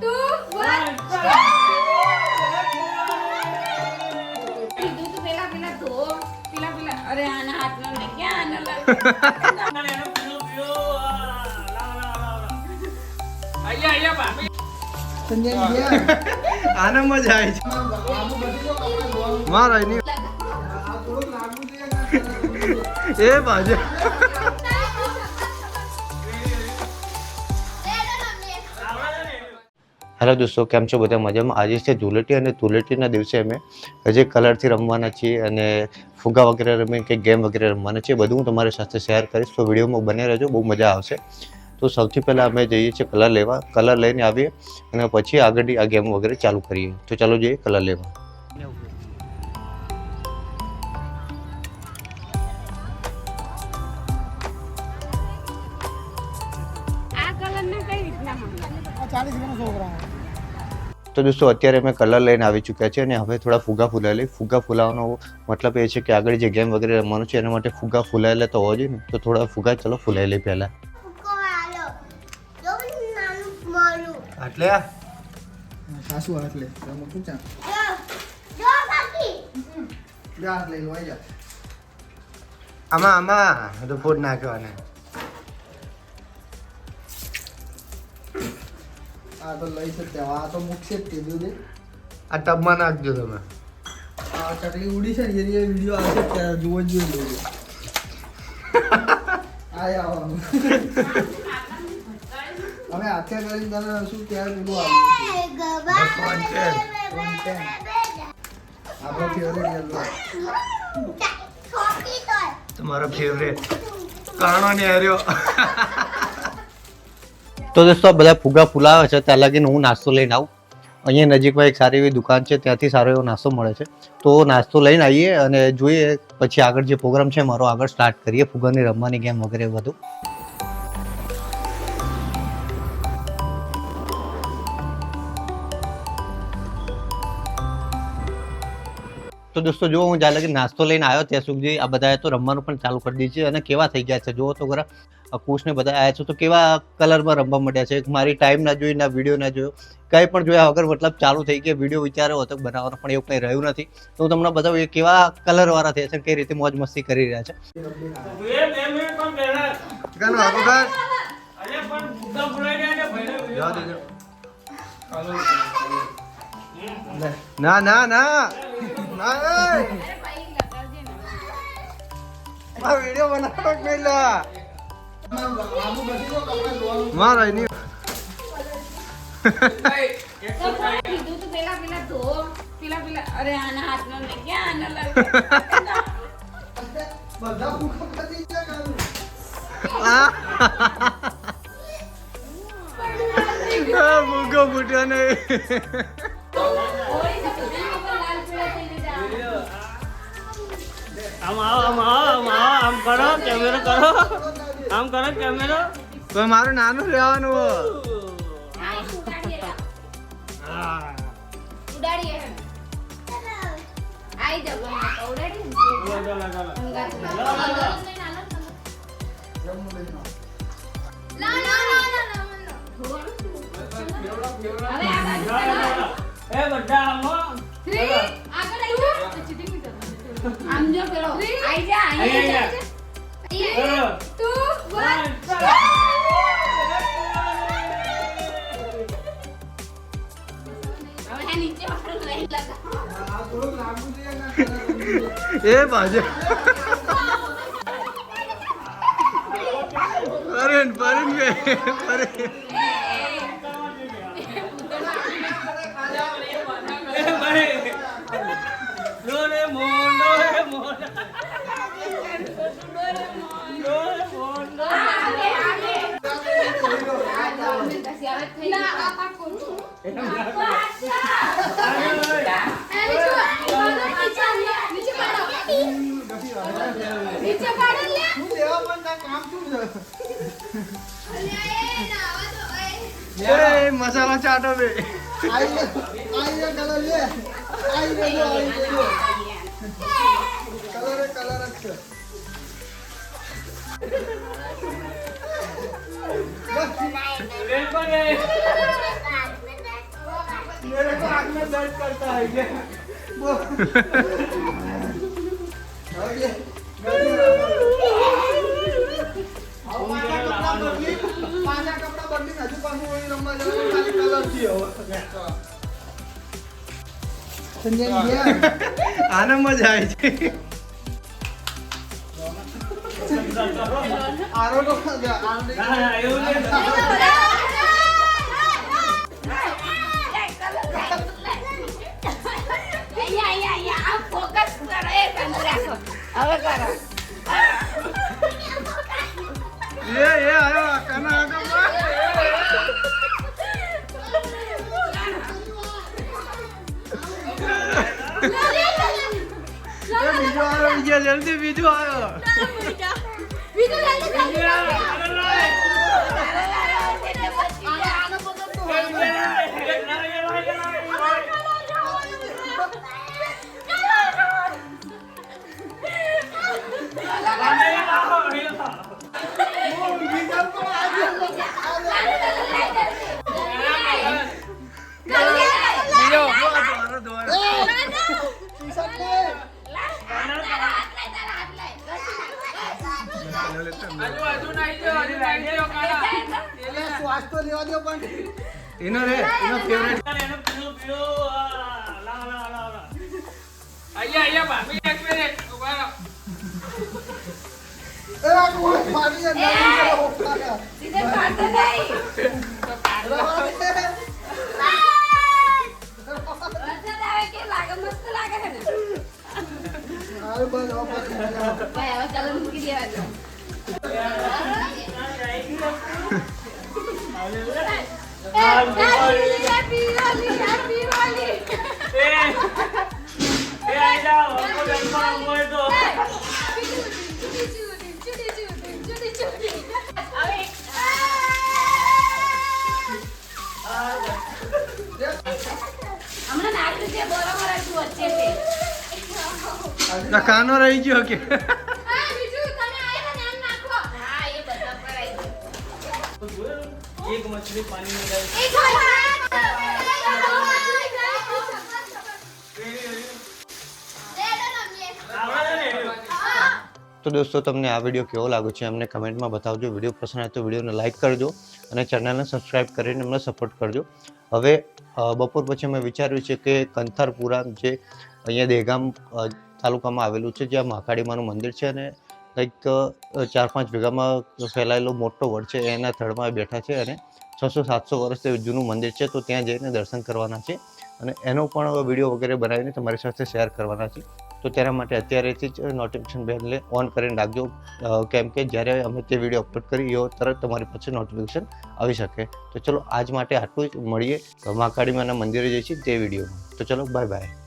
2 1 કીધું તું પેલા ધો પેલા અરે આના હાથનો ને ક્યાં આના આને મજા આવી મારા એ બાજુ હેલો દોસ્તો, કેમ છો બધા? મજામાં? આજે છે ધૂળેટી અને ધૂળેટીના દિવસે અમે હજી કલરથી રમવાના છીએ અને ફુગ્ગા વગેરે રમી કે ગેમ વગેરે રમવાના છીએ. બધું હું તમારી સાથે શેર કરીશ, તો વિડીયોમાં બને રહેજો, બહુ મજા આવશે. તો સૌથી પહેલાં અમે જઈએ છીએ કલર લેવા. કલર લઈને આવીએ અને પછી આગળની આ ગેમ વગેરે ચાલુ કરીએ. તો ચાલો જઈએ કલર લેવા. તો દોસ્તો, અત્યારે અમે કલર લઈને આવી ચૂક્યા છે અને હવે થોડા ફુગ્ગા ફૂલાયેલી. ફુગ્ગા ફૂલાવાનો મતલબ એ છે કે આગળ જે ગેમ વગેરે રમવાનું છે એના માટે ફુગ્ગા ફૂલાયેલા તો હોવા જોઈએ ને. તો થોડા ફુગ્ગા ચલો ફૂલાયેલી પહેલા. આટલે સાસુ આટલે મૂકું ચા જો બાકી જા આટલે લોઈ જા. આમાં તો ફોડ નાખવાના. આ તો લઈ શકતે, આ તો મૂકશે જ કીધું છે. આ ટબમાં નાખજો તમે. આ ચકલી ઉડી છે ને એ વિડીયો આવશે ત્યારે જુઓ જ જોઈએ. આયા આવવાનું હવે આખે કરીને તને શું ત્યારે પેલું આવ્યું આપણો ફેવરેટ તમારો ફેવરેટ કાણો ને હાર્યો. તો દોસ્તો, બધા ફુગ્ગા ફૂલાવે છે ત્યાં લાગીને હું નાસ્તો લઈને આવું. અહીંયા નજીકમાં એક સારી એવી દુકાન છે, ત્યાંથી સારો એવો નાસ્તો મળે છે. તો નાસ્તો લઈને આવીએ અને જોઈએ પછી આગળ જે પ્રોગ્રામ છે મારો આગળ સ્ટાર્ટ કરીએ, ફુગ્ગાની રમવાની ગેમ વગેરે બધું. તો દોસ્તો, જો હું જ્યાં લગી નાસ્તો લઈને આવ્યો ત્યાં સુધી આ બધાએ તો રમવાનું પણ ચાલુ કરી દીધું છે અને કેવા થઈ ગયા છે જુઓ તો ખરા. કુશને બધા આવ્યા છે તો કેવા કલરમાં રમવા માંડ્યા છે. મારી ટાઈમ ના જોઈ, ના વિડીયો ના જોયો, કંઈ પણ જોયા વગર મતલબ ચાલુ થઈ ગયા. વિડીયો વિચાર્યો હતો બનાવવાનો પણ એવું કંઈ રહ્યું નથી. તો હું તમને બતાવું એ કેવા કલર વાળા થયા છે, કઈ રીતે મોજ મસ્તી કરી રહ્યા છે. ના ના ના વિડીયો બનાવો પેલા મારા નહીં કીધું તું પેલા ધો પેલા અરે આના હાથનો ને ક્યાં આના બધા ભૂખા પતી ગયા. ભૂખો ફૂટ્યો નહીં. આમ કરો કેમેરો કરો, આમ કરો કેમેરો. તો મારું નાનું રહેવાનું. ઉડાડીએ આઈ જાવ ઉડાડી એ બધા આમ 3 આગળ આઈ જા ચીટિંગ નહીં કરવાની. આમ જો પેલો આઈ જા આઈ જા 2 1 હવે નીચે વાળો લઈ લગા. આ થોડું લાગુ છે ના એ બાજુ પરન વે પરન मसाला चाटो बे आई कलर ले आई कलर अच्छा આને મજા આવે છે. અહીંયા ફોકસ કરો એ બંધ રાખો હવે કરો આયો કાના જલ્દી બીજું આવ્યો. એનો ફેવરેટ કાનો રહી ગયો કે એક મછલી પાણી में गई તો દોસ્તો તમને આ વિડીયો કેવો લાગ્યો છે અમને કમેન્ટમાં બતાવજો. વિડીયો પસંદ આવે તો વિડીયોને લાઇક કરજો અને ચેનલને સબસ્ક્રાઇબ કરીને અમને સપોર્ટ કરજો. હવે બપોર પછી મેં વિચાર્યું છે કે કંથારપુરા જે અહીંયા દહેગામ તાલુકામાં આવેલું છે જ્યાં મહાકાળીમાનું મંદિર છે અને કંઈક 4-5 વીઘામાં ફેલાયેલો મોટો વડ છે એના થડમાં બેઠા છે અને 600-700 વર્ષથી જૂનું મંદિર છે તો ત્યાં જઈને દર્શન કરવાના છે અને એનો પણ વિડીયો વગેરે બનાવીને તમારી સાથે શેર કરવાના છે. તો તેના માટે અત્યારેથી જ નોટિફિકેશન બેલને ઓન કરીને રાખજો કેમ કે જ્યારે અમે તે વિડીયો અપલોડ કરીએ એવો તરત તમારી પાસે નોટિફિકેશન આવી શકે. તો ચલો આજ માટે આટલું જ. મળીએ મહાકાળીમાના મંદિરે જઈશું તે વિડીયોમાં. તો ચલો બાય બાય.